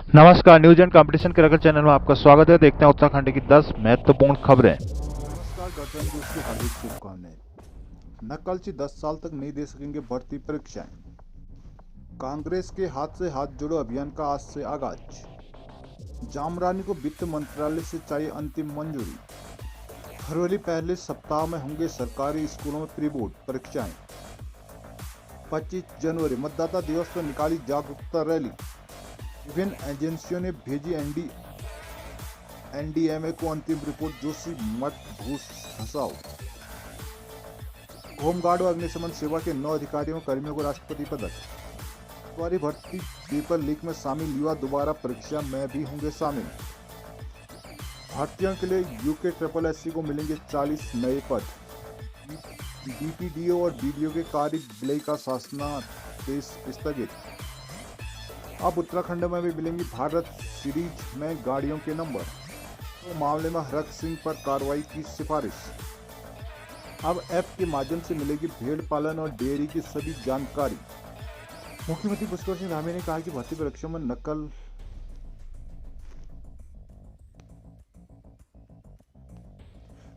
नमस्कार, news and competition के रगड़ चैनल में आपका स्वागत है। देखते हैं उत्तराखंड की 10 महत्वपूर्ण खबरें। नमस्कार, गणतंत्र दिवस की हार्दिक शुभकामनाएं। नकलची 10 साल तक नहीं दे सकेंगे भर्ती परीक्षाएं। कांग्रेस के हाथ से हाथ जोड़ो अभियान का आज से आगाज। जामरानी को वित्त मंत्रालय से चाहिए अंतिम मंजूरी। फरवरी पहले सप्ताह में होंगे सरकारी स्कूलों में प्री बोर्ड परीक्षाएं। 25 जनवरी मतदाता दिवस पर निकाली जागरूकता रैली। विभिन्न एजेंसियों ने भेजी एनडीएमए को अंतिम रिपोर्ट। जोशी मठ घूस घसाओ। होमगार्ड और अग्निशमन सेवा के 9 अधिकारियों और कर्मियों को राष्ट्रपति पदक। फौरी भर्ती पेपर लीक में शामिल युवा दोबारा परीक्षा में भी होंगे शामिल। भर्तियों के लिए यूके SSSC को मिलेंगे 40 नए पद। बीपीडीओ और बीडीओ के कार्य विलय का शासनादेश स्थगित। अब उत्तराखंड में भी मिलेंगी भारत सीरीज में गाड़ियों के नंबर। तो मामले में हरक सिंह पर कार्रवाई की सिफारिश। अब ऐप के माध्यम से मिलेगी भेड़ पालन और डेयरी की सभी जानकारी। मुख्यमंत्री पुष्कर सिंह धामी ने कहा कि भर्ती परीक्षा में नकल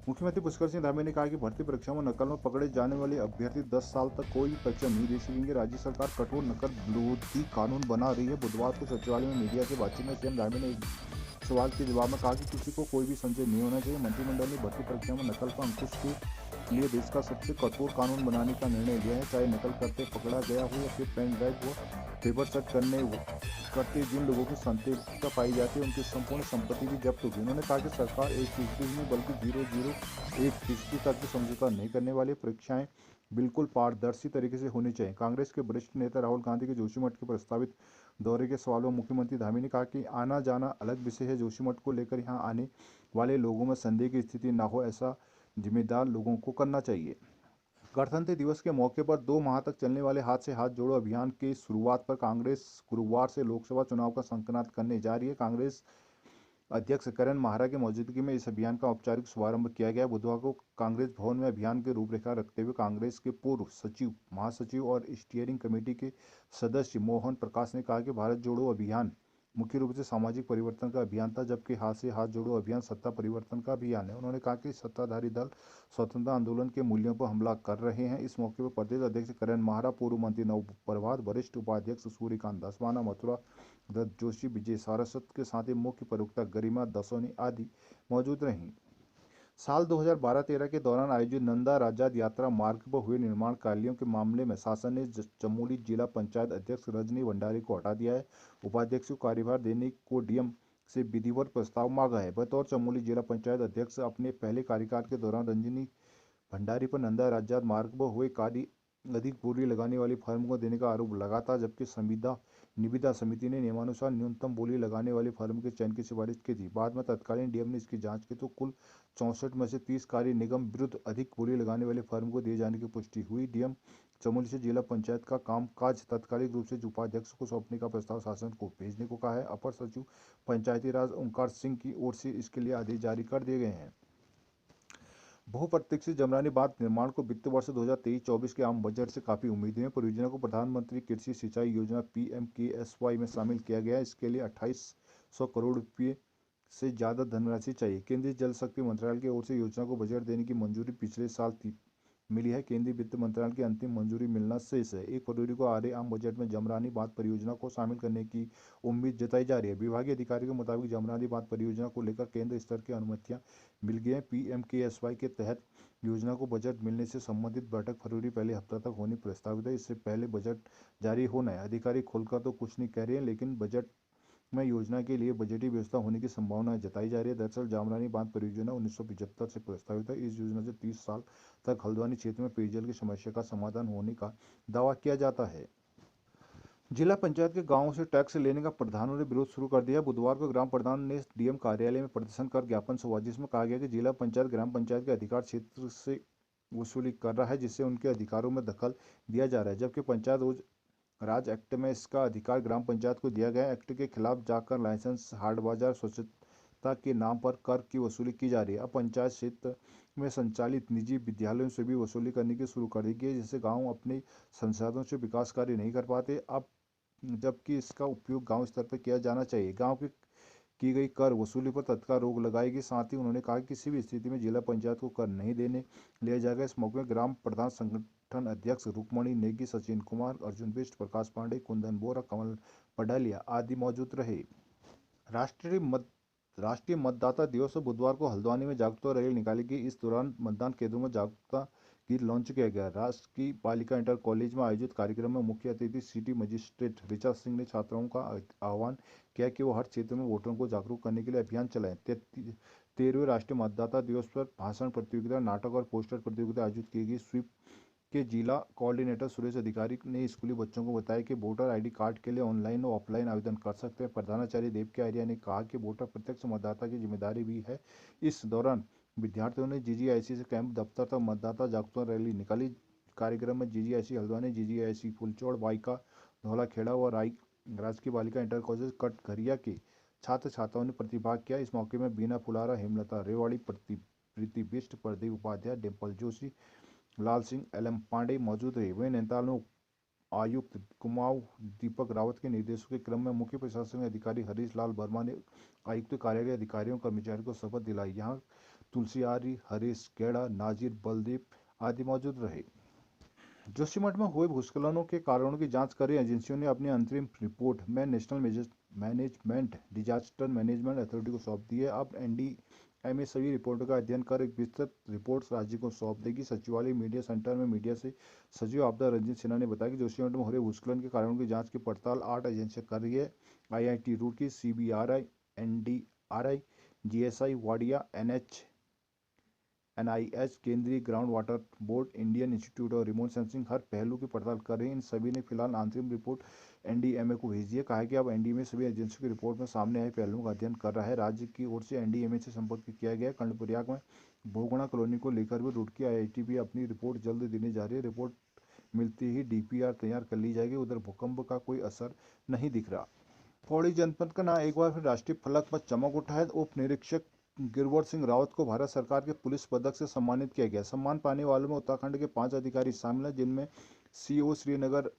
मुख्यमंत्री पुष्कर सिंह धामी ने कहा कि भर्ती परीक्षा में नकल में पकड़े जाने वाले अभ्यर्थी 10 साल तक कोई भी परीक्षा नहीं दे सकेंगे। राज्य सरकार कठोर नकल विरोधी कानून बना रही है। बुधवार को सचिवालय में मीडिया से बातचीत में सीएम धामी ने एक सवाल के जवाब में कहा कि किसी को कोई भी संशय नहीं होना चाहिए। मंत्रिमंडल ने भर्ती परीक्षा में नकल पर अंकुश के लिए देश का सबसे कठोर कानून बनाने का निर्णय लिया है। चाहे नकल करते पकड़ा गया हो या फिर पेन ड्राइव हो, पेपर चेक करते जिन लोगों की संदिग्धता पाई जाती है उनकी संपूर्ण संपत्ति भी जब्त होगी। उन्होंने कहा कि सरकार 1% नहीं बल्कि 0.01% तक भी समझौता नहीं करने वाली। परीक्षाएं बिल्कुल पारदर्शी तरीके से होनी चाहिए। कांग्रेस के वरिष्ठ नेता राहुल गांधी के जोशीमठ के प्रस्तावित दौरे के सवालों में मुख्यमंत्री धामी ने कहा कि आना जाना अलग विषय है। जोशीमठ को लेकर यहां आने वाले लोगों में संदेह की स्थिति न हो, ऐसा जिम्मेदार लोगों को करना चाहिए। गणतंत्र दिवस के मौके पर 2 माह तक चलने वाले हाथ से हाथ जोड़ो अभियान की शुरुआत पर कांग्रेस गुरुवार से लोकसभा चुनाव का संकल्प करने जा रही है। कांग्रेस अध्यक्ष करण माहरा की मौजूदगी में इस अभियान का औपचारिक शुभारंभ किया गया। बुधवार को कांग्रेस भवन में अभियान की रूपरेखा रखते हुए कांग्रेस के पूर्व सचिव, महासचिव और स्टीयरिंग कमेटी के सदस्य मोहन प्रकाश ने कहा कि भारत जोड़ो अभियान मुख्य रूप से सामाजिक परिवर्तन का अभियान था, जबकि हाथ से हाथ जोड़ो अभियान सत्ता परिवर्तन का अभियान है। उन्होंने कहा कि सत्ताधारी दल स्वतंत्रता आंदोलन के मूल्यों पर हमला कर रहे हैं। इस मौके पर प्रदेश अध्यक्ष करण माहरा, पूर्व मंत्री नवप्रभात, वरिष्ठ उपाध्यक्ष सूर्यकांत धस्माना, मथुरा दत्त जोशी, विजय सारस्वत के साथ ही मुख्य प्रवक्ता गरिमा दसोनी आदि मौजूद रहीं। साल 2012-13 के दौरान आयोजित नंदा राजाद यात्रा मार्ग पर हुए निर्माण कार्यों के मामले में शासन ने चमोली जिला पंचायत अध्यक्ष रजनी भंडारी को हटा दिया है। उपाध्यक्ष को कार्यभार देने को डीएम से विधिवत प्रस्ताव मांगा है। बतौर चमोली जिला पंचायत अध्यक्ष अपने पहले कार्यकाल के दौरान रजनी भंडारी पर नंदा राजाद मार्ग पर हुए कार्य अधिक बोली लगाने वाली फर्म को देने का आरोप लगा था, जबकि निविदा समिति ने नियमानुसार न्यूनतम बोली लगाने वाली फर्म के चयन की सिफारिश की थी। बाद में तत्कालीन डीएम ने इसकी जांच की तो कुल 64 में से 30 कार्य निगम विरुद्ध अधिक बोली लगाने वाली फर्म को दिए जाने की पुष्टि हुई। डीएम चमोली से जिला पंचायत का कामकाज तात्कालिक रूप से उपाध्यक्ष को सौंपने का प्रस्ताव शासन को भेजने को कहा है। अपर सचिव पंचायती राज ओंकार सिंह की ओर से इसके लिए आदेश जारी कर दिए गए हैं। बहुप्रतीक्षित जमरानी बांध निर्माण को वित्त वर्ष 2023-24 के आम बजट से काफी उम्मीदें हैं। परियोजना को प्रधानमंत्री कृषि सिंचाई योजना PMKSY में शामिल किया गया है। इसके लिए 2800 करोड़ रुपए से ज्यादा धनराशि चाहिए। केंद्रीय जल शक्ति मंत्रालय की ओर से योजना को बजट देने की मंजूरी पिछले साल मिली है। केंद्रीय वित्त मंत्रालय की अंतिम मंजूरी मिलना शेष है। 1 फरवरी को आ रहे आम बजट में जमरानी बांध परियोजना को शामिल करने की उम्मीद जताई जा रही है। विभागीय अधिकारियों के मुताबिक जमरानी बांध परियोजना को लेकर केंद्र स्तर की अनुमतियां मिल गई हैं। PMKSY के तहत योजना को बजट मिलने से संबंधित बैठक फरवरी पहले हफ्ता तक होनी प्रस्तावित है। इससे पहले बजट जारी होना है। अधिकारी खुलकर तो कुछ नहीं कह रहे हैं, लेकिन बजट में योजना के लिए बजटीय व्यवस्था होने की संभावना जताई जा रही है। दरअसल जामरानी बांध परियोजना 1975 से प्रस्तावित है। इस योजना से 30 साल तक हल्द्वानी क्षेत्र में पेयजल की समस्या का समाधान होने का दावा किया जाता है। जिला पंचायत के गांवों से टैक्स लेने का प्रधानों ने विरोध शुरू कर दिया। बुधवार को ग्राम प्रधान ने डीएम कार्यालय में प्रदर्शन कर ज्ञापन सौंपा, जिसमें कहा गया कि जिला पंचायत ग्राम पंचायत के अधिकार क्षेत्र से वसूली कर रहा है, जिससे उनके अधिकारों में दखल दिया जा रहा है, जबकि पंचायत राज एक्ट में इसका अधिकार ग्राम पंचायत को दिया गया है। एक्ट के खिलाफ जाकर लाइसेंस, हाट बाजार, स्वच्छता के नाम पर कर की वसूली की जा रही है। अब पंचायत क्षेत्र में संचालित निजी विद्यालयों से भी वसूली करने की शुरू कर दी गई है, जिससे गांव अपने संसाधनों से विकास कार्य नहीं कर पाते। अब जबकि इसका उपयोग गांव स्तर पर किया जाना चाहिए। गांव की गई कर वसूली पर तत्काल रोक लगाएगी। साथ ही उन्होंने कहा कि किसी भी स्थिति में जिला पंचायत को कर नहीं देने लिया जाएगा। इस मौके में ग्राम प्रधान संगठन अध्यक्ष रुक्मणी नेगी, सचिन कुमार, अर्जुन बिष्ट, प्रकाश पांडे, कुंदन बोरा, कमल पडालिया आदि मौजूद रहे। राष्ट्रीय मत राष्ट्रीय मतदाता दिवस पर बुधवार को हल्द्वानी में जागरूकता रैली निकाली गई। इस दौरान मतदान केंद्रों में जागरूकता गीत लॉन्च किया गया। राजकीय बालिका इंटर कॉलेज में आयोजित कार्यक्रम में मुख्य अतिथि सिटी मजिस्ट्रेट ऋचा सिंह ने छात्राओं का आह्वान किया कि वो हर क्षेत्र में वोटरों को जागरूक करने के लिए अभियान चलाएं। 13वें राष्ट्रीय मतदाता दिवस पर भाषण प्रतियोगिता, नाटक और पोस्टर प्रतियोगिता आयोजित की गई। स्वीप के जिला कोऑर्डिनेटर सुरेश अधिकारी ने स्कूली बच्चों को बताया कि वोटर आईडी कार्ड के लिए ऑनलाइन और ऑफलाइन आवेदन कर सकते हैं। प्रधानाचार्य देवके आर्या ने कहा कि वोटर प्रत्यक्ष मतदाता की जिम्मेदारी भी है। इस दौरान विद्यार्थियों ने जीजीआईसी से कैंप दफ्तर तक मतदाता जागरूकता रैली निकाली। कार्यक्रम में जीजीआईसी हल्द्वानी, जीजीआईसी फुलचौड़, वाइका, धौलाखेड़ा और राजकीय बालिका इंटर कॉलेज कटघरिया के छात्र छात्राओं ने प्रतिभाग किया। इस मौके में बीना फुलारा, हेमलता रेवाड़ी, प्रीति बिष्ट, प्रदीप उपाध्याय, डिम्पल जोशी, लाल सिंह, एलएम पांडे मौजूद रहे। वहीं नैनीताल में आयुक्त कुमाऊं दीपक रावत के निर्देशों के क्रम में मुख्य प्रशासनिक अधिकारी हरीश लाल वर्मा ने आयुक्त कार्यालय अधिकारियों कर्मचारियों को शपथ दिलाई। यहाँ तुलसी आर्य, हरीश गेड़ा, नाजिर, बलदीप आदि मौजूद रहे। जोशीमठ में हुए भूस्खलनों के कारणों की जांच कर रही एजेंसियों ने अपनी अंतरिम रिपोर्ट में national management disaster management authority को सौंप दी है। अब एनडीएमए सभी रिपोर्टों का अध्ययन कर एक विस्तृत रिपोर्ट राज्य को सौंप देगी। सचिवालय मीडिया सेंटर में मीडिया से सचिव आपदा रंजीत सिन्हा ने बताया कि जोशीमठ में हो रहे भूस्खलन के कारणों की जांच की पड़ताल 8 एजेंसियां कर रही है। IIT Roorkee, CBRI, NDRI, GSI, Wadia, NIH, केंद्रीय ground water board, Indian institute of remote sensing हर पहलू की पड़ताल कर रहे हैं। इन सभी ने फिलहाल अंतरिम रिपोर्ट एनडीएमए को भेज दी है। कहा है कि अब एनडीएमए सभी एजेंसियों की रिपोर्ट में सामने आए पहलुओं का अध्ययन कर रहा है। राज्य की ओर से एनडीएमए से संपर्क किया गया है। कर्णप्रयाग में बहुगुणा कॉलोनी को लेकर भी रुड़की आईआईटी भी अपनी रिपोर्ट जल्द देने जा रही है। रिपोर्ट मिलती ही डीपीआर तैयार कर ली जाएगी। उधर भूकंप का कोई असर नहीं दिख रहा। पौड़ी जनपद का नाम एक बार फिर राष्ट्रीय फलक पर चमक उठा है। उप निरीक्षक गिरवर सिंह रावत को भारत सरकार के पुलिस पदक से सम्मानित किया गया। सम्मान पाने वालों में उत्तराखंड के 5 अधिकारी शामिल हैं, जिनमें सीओ श्रीनगर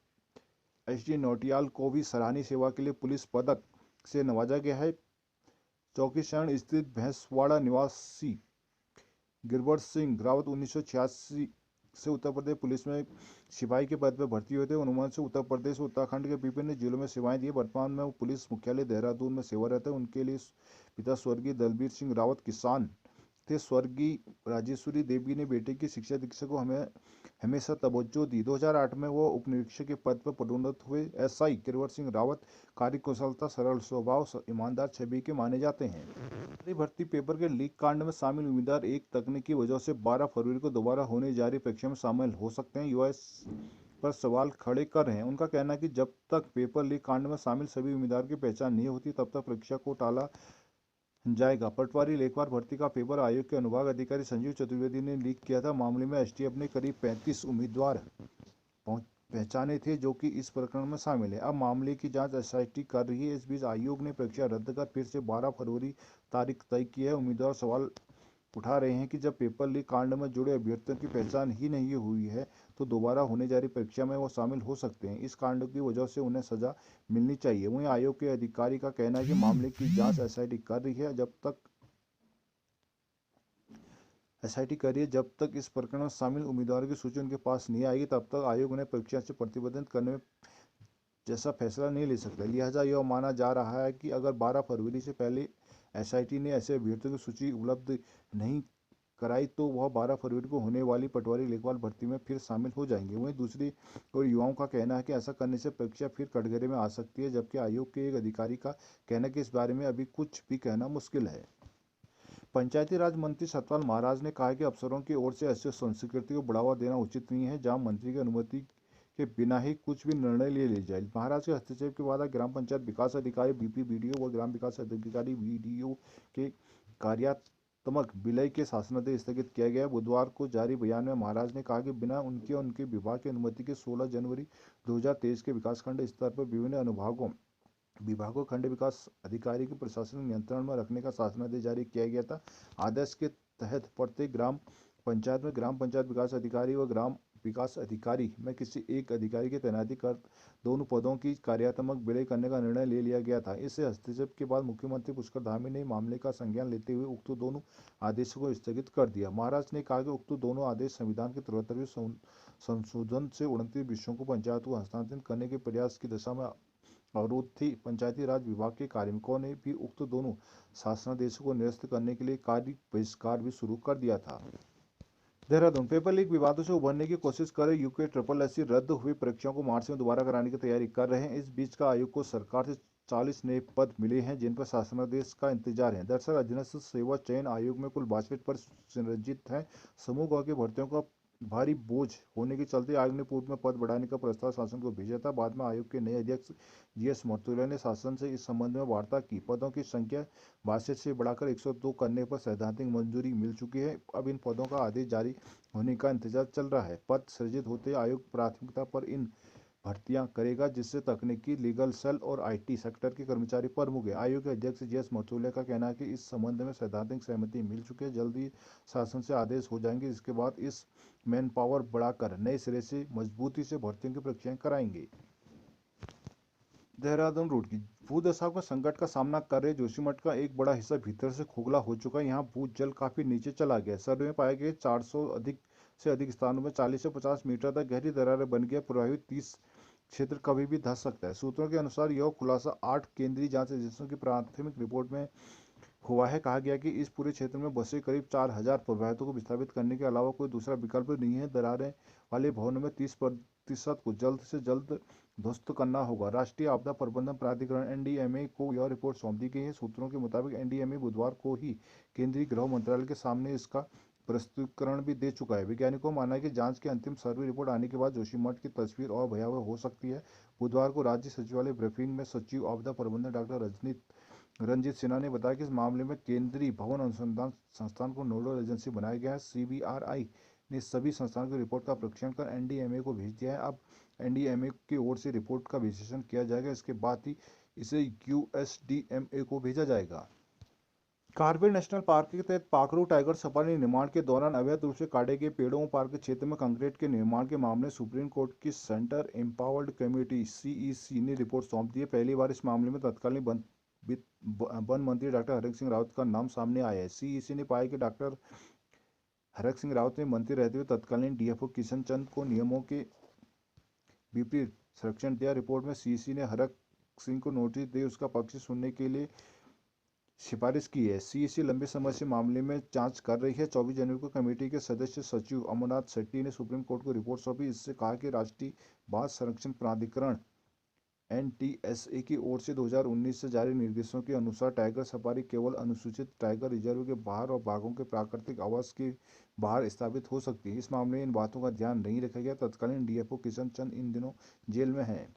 एसडी नौटियाल को भी सराहनीय सेवा के लिए पुलिस पदक से नवाजा गया है। चौकी शरण स्थित भैंसवाड़ा निवासी गिरवर सिंह रावत 1986 से उत्तर प्रदेश पुलिस में सिपाही के पद पर भर्ती हुए थे। उन्होंने से उत्तर प्रदेश और उत्तराखंड के विभिन्न जिलों में सेवाएं दी। वर्तमान में वो पुलिस मुख्यालय देहरादून में सेवारत है। उनके लिए पिता स्वर्गीय दलबीर सिंह रावत किसान थे। स्वर्गीय राजेश्वरी देवी ने बेटे की शिक्षा दीक्षा को हमेशा तवज्जो दी। 2008 में वो उप निरीक्षक के पद पर पदोन्नत हुए। एसआई गिरवर सिंह रावत कार्यकुशलता, सरल स्वभाव, यूमानदार छवि के माने जाते हैं। भर्ती पेपर के लीक कांड में शामिल उम्मीदवार एक तकनीकी वजह से 12 फरवरी को दोबारा होने जा रही परीक्षा में शामिल हो सकते हैं। यूएस पर सवाल खड़े कर रहे हैं। उनका कहना है कि जब तक पेपर लीक कांड में शामिल सभी उम्मीदवार की पहचान नहीं होती तब तक परीक्षा को टाला जाएगा। पटवारी लेखपाल भर्ती का पेपर आयोग के अनुभाग अधिकारी संजीव चतुर्वेदी ने लीक किया था। मामले में एसटीएफ ने करीब 35 उम्मीदवार पहचाने थे जो कि इस प्रकरण में शामिल है। अब मामले की जांच एसआईटी कर रही है। इस बीच आयोग ने परीक्षा रद्द कर फिर से 12 फरवरी तारीख तय की है। उम्मीदवार सवाल उठा रहे हैं कि जब पेपर लीक कांड में जुड़े अभ्यर्थियों की पहचान ही नहीं हुई है तो दोबारा होने जा रही परीक्षा में वो शामिल हो सकते हैं। इस कांड की वजह से उन्हें सजा मिलनी चाहिए। वहीं आयोग के अधिकारी का कहना है कि मामले की जांच एसआईटी कर रही है। जब तक इस प्रकरण में शामिल उम्मीदवारों की सूची उनके पास नहीं आएगी तब तक आयोग उन्हें परीक्षा से प्रतिबंधित करने में जैसा फैसला नहीं ले सकता। लिहाजा यह माना जा रहा है कि अगर 12 फरवरी से पहले एसआईटी ने ऐसे अभ्यर्थियों की सूची उपलब्ध नहीं कराई तो वह 12 फरवरी को होने वाली पटवारी लेखपाल भर्ती में फिर शामिल हो जाएंगे। वहीं दूसरी ओर युवाओं का कहना है कि ऐसा करने से परीक्षा फिर कटघरे में आ सकती है, जबकि आयोग के एक अधिकारी का कहना है कि इस बारे में अभी कुछ भी कहना मुश्किल है। पंचायती राज मंत्री सतपाल महाराज ने कहा कि अफसरों की ओर से ऐसी संस्कृति को बढ़ावा देना उचित नहीं है जहां मंत्री की अनुमति के बिना ही कुछ भी निर्णय ले जाए। महाराज के हस्तक्षेप के बाद ग्राम पंचायत विकास अधिकारी बीपी बीडीओ व ग्राम विकास अधिकारी बीडीओ के कार्यात्मक विलय के शासनादेश स्थगित किया गया। बुधवार को जारी बयान में महाराज ने कहा कि बिना उनके विभाग की अनुमति के 16 जनवरी 2023 के विकासखंड स्तर पर विभिन्न विभागों खंड विकास अधिकारी के प्रशासनिक नियंत्रण में रखने का शासनादेश जारी किया गया था। आदेश के तहत प्रत्येक ग्राम पंचायत में ग्राम पंचायत विकास अधिकारी व ग्राम विकास अधिकारी में किसी एक अधिकारी की तैनाती कर दोनों पदों की कार्यात्मक विलय करने का निर्णय ले लिया गया था। इस हस्तक्षेप के बाद मुख्यमंत्री पुष्कर धामी ने मामले का संज्ञान लेते हुए उक्त दोनों आदेशों को स्थगित कर दिया। महाराष्ट्र ने कहा कि उक्त दोनों आदेश संविधान के 73वें संशोधन से 29 विषयों को पंचायत को हस्तांतरित करने के प्रयास की दिशा में अवरोध थी। पंचायती राज विभाग के कार्मिकों ने भी उक्त दोनों शासनादेशों को निरस्त करने के लिए कार्य बहिष्कार भी शुरू कर दिया था। देहरादून पेपर लीक विवादों से उभरने की कोशिश कर रहे यूके SSC रद्द हुई परीक्षाओं को मार्च में दोबारा कराने की तैयारी कर रहे हैं। इस बीच का आयोग को सरकार से 40 नए पद मिले हैं जिन पर शासनादेश का इंतजार है। दरअसल अधीनस्थ सेवा चयन आयोग में कुल 62 पद संरचित हैं। समूह ग की भर्तियों का भारी बोझ होने के चलते आयोग ने पूर्व में पद बढ़ाने का प्रस्ताव शासन को भेजा था। बाद में आयोग के नए अध्यक्ष GS मर्तुल्या ने शासन से इस संबंध में वार्ता की। पदों की संख्या 62 से बढ़ाकर 102 करने पर सैद्धांतिक मंजूरी मिल चुकी है। अब इन पदों का आदेश जारी होने का इंतजार चल रहा है। पद सृजित होते आयोग प्राथमिकता पर इन भर्तियां करेगा जिससे तकनीकी, लीगल सेल और IT सेक्टर के कर्मचारी प्रमुख है। आयोग के अध्यक्ष GS मर्तुल्या का कहना है कि इस संबंध में सैद्धांतिक सहमति मिल चुकी है। जल्द ही शासन से आदेश हो जाएंगे जिसके बाद इस मैन पावर बढ़ाकर नए सिरे से मजबूती से भर्तियों की प्रक्रियाएं कराएंगे। देहरादून रोड की भूदशा में संकट का सामना कर रहे जोशीमठ का एक बड़ा हिस्सा भीतर से खोखला हो चुका है। यहाँ भूजल काफी नीचे चला गया। सर्वे में पाए गए 400 से अधिक स्थानों में 40 से 50 मीटर तक गहरी दरारें बन गया। प्रभावित 30 क्षेत्र कभी भी धंस सकता है। सूत्रों के अनुसार यह खुलासा 8 केंद्रीय जांच एजेंसियों की प्राथमिक रिपोर्ट में हुआ है। कहा गया कि इस पूरे क्षेत्र में बसे करीब 4000 प्रभावितों को विस्थापित करने के अलावा कोई दूसरा विकल्प नहीं है। दरारें वाले भवनों में 30% को जल्द से जल्द ध्वस्त करना होगा। राष्ट्रीय आपदा प्रबंधन प्राधिकरण NDMA को यह रिपोर्ट सौंप दी गई है। सूत्रों के मुताबिक NDMA बुधवार को ही केंद्रीय गृह मंत्रालय के सामने इसका प्रस्तुतिकरण भी दे चुका है। वैज्ञानिकों का मानना है कि जांच की अंतिम सर्वे रिपोर्ट आने के बाद जोशीमठ की तस्वीर और भयावह हो सकती है। बुधवार को राज्य सचिवालय ब्रीफिंग में सचिव आपदा प्रबंधन डॉक्टर रंजीत सिन्हा ने बताया कि इस मामले में केंद्रीय भवन अनुसंधान संस्थान को नोडल एजेंसी बनाया गया है। CBRI ने सभी संस्थानों की रिपोर्ट का परीक्षण कर NDMA को भेज दिया है। अब NDMA की ओर से रिपोर्ट का विश्लेषण किया जाएगा। इसके बाद ही इसे USDMA को भेजा जाएगा। कार्बेट नेशनल पार्क के तहत पाखरू टाइगर सफारी निर्माण के दौरान अवैध रूप से काटे गए पेड़ों पार्क के क्षेत्र में कंक्रीट के निर्माण के मामले सुप्रीम कोर्ट की सेंटर एम्पावर्ड कमेटी CEC ने रिपोर्ट सौंप दी है। पहली बार इस मामले में तत्कालीन वन मंत्री डॉक्टर हरक सिंह रावत का नाम सामने आया है। CEC ने पाया कि डॉक्टर हरक सिंह रावत ने मंत्री रहते हुए तत्कालीन DFO किशन चंद को नियमों के विपरीत संरक्षण दिया। रिपोर्ट में CEC ने हरक सिंह को नोटिस दे उसका पक्ष सुनने के लिए सिफारिश की है। CEC लंबे समय से मामले में जांच कर रही है। 24 जनवरी को कमेटी के सदस्य सचिव अमरनाथ शेट्टी ने सुप्रीम कोर्ट को रिपोर्ट सौंपी। इससे कहा कि राष्ट्रीय बाघ संरक्षण प्राधिकरण NTSA की ओर से 2019 से जारी निर्देशों के अनुसार टाइगर सफारी केवल अनुसूचित टाइगर रिजर्व के बाहर और बाघों के प्राकृतिक आवास के बाहर स्थापित हो सकती है। इस मामले में इन बातों का ध्यान नहीं रखा गया। तत्कालीन DFO किशन चंद इन दिनों जेल में हैं।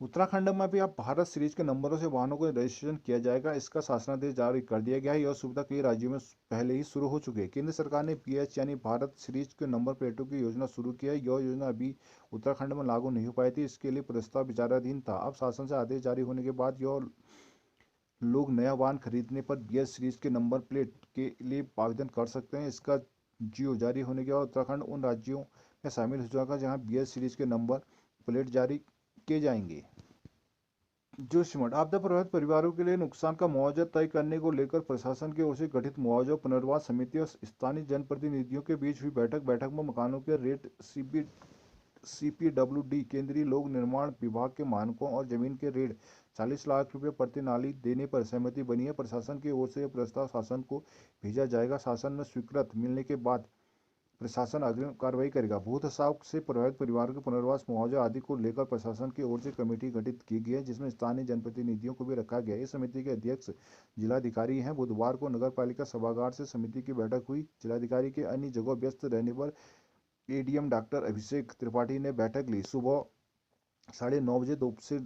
उत्तराखंड में भी अब भारत सीरीज के नंबरों से वाहनों को रजिस्ट्रेशन किया जाएगा। इसका शासनादेश जारी कर दिया गया है। यह सुविधा कई राज्यों में पहले ही शुरू हो चुकी है। केंद्र सरकार ने PH यानी भारत सीरीज के नंबर प्लेटों की योजना शुरू की है। यह योजना अभी उत्तराखंड में लागू नहीं हो पाई थी। इसके लिए प्रस्ताव विचाराधीन था। अब शासन से आदेश जारी होने के बाद यह लोग नया वाहन खरीदने पर BH सीरीज के नंबर प्लेट के लिए आवेदन कर सकते हैं। इसका GO जारी होने के बाद उत्तराखंड उन राज्यों में शामिल हो जाएगा जहां BH सीरीज के नंबर प्लेट जारी किए जाएंगे। जोशीमठ आपदा प्रभावित परिवारों के लिए नुकसान का मुआवजा तय करने को लेकर प्रशासन की ओर से गठित मुआवजा पुनर्वास समिति और स्थानीय जनप्रतिनिधियों के बीच हुई बैठक में मकानों के रेट CPWD केंद्रीय लोक निर्माण विभाग के मानकों और जमीन के रेट 40 लाख रुपए प्रति नाली देने पर सहमति बनी है। प्रशासन की ओर से यह प्रस्ताव शासन को भेजा जाएगा। शासन में स्वीकृति मिलने के बाद प्रशासन अग्रिम कार्रवाई करेगा। भूधसाव से प्रभावित परिवारों के पुनर्वास मुआवजा आदि को लेकर प्रशासन की ओर से कमेटी गठित की गई है जिसमें स्थानीय जनप्रतिनिधियों को भी रखा गया है। इस समिति के अध्यक्ष जिलाधिकारी हैं। बुधवार को नगरपालिका सभागार से समिति की बैठक हुई। जिलाधिकारी के अन्य जगहों व्यस्त रहने पर ADM डॉक्टर अभिषेक त्रिपाठी ने बैठक ली। सुबह 9:30 बजे से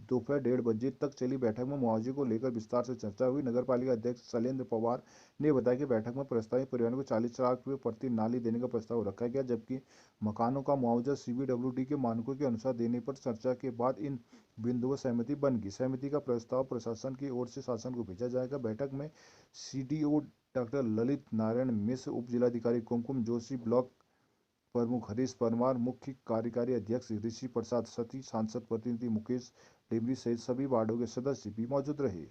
दोपहर 1:30 बजे तक चली बैठक में मुआवजे को लेकर विस्तार से चर्चा हुई। नगरपालिका अध्यक्ष शैलेंद्र पवार ने बताया कि बैठक में प्रस्तावित परिवारों को 40 लाख रुपए प्रति नाली देने का प्रस्ताव रखा गया, जबकि मकानों का मुआवजा CPWD के मानकों के अनुसार देने पर चर्चा के बाद इन बिंदुओं सहमति बन गई। सहमति का प्रस्ताव प्रशासन की ओर से शासन को भेजा जाएगा। बैठक में CDO डॉक्टर ललित नारायण मिश्र, उप जिलाधिकारी कुमकुम जोशी, ब्लॉक प्रमुख हरीश परमार, मुख्य कार्यकारी अध्यक्ष ऋषि प्रसाद सती, सांसद प्रतिनिधि मुकेश डिमरी सहित सभी वार्डों के सदस्य भी मौजूद रहे।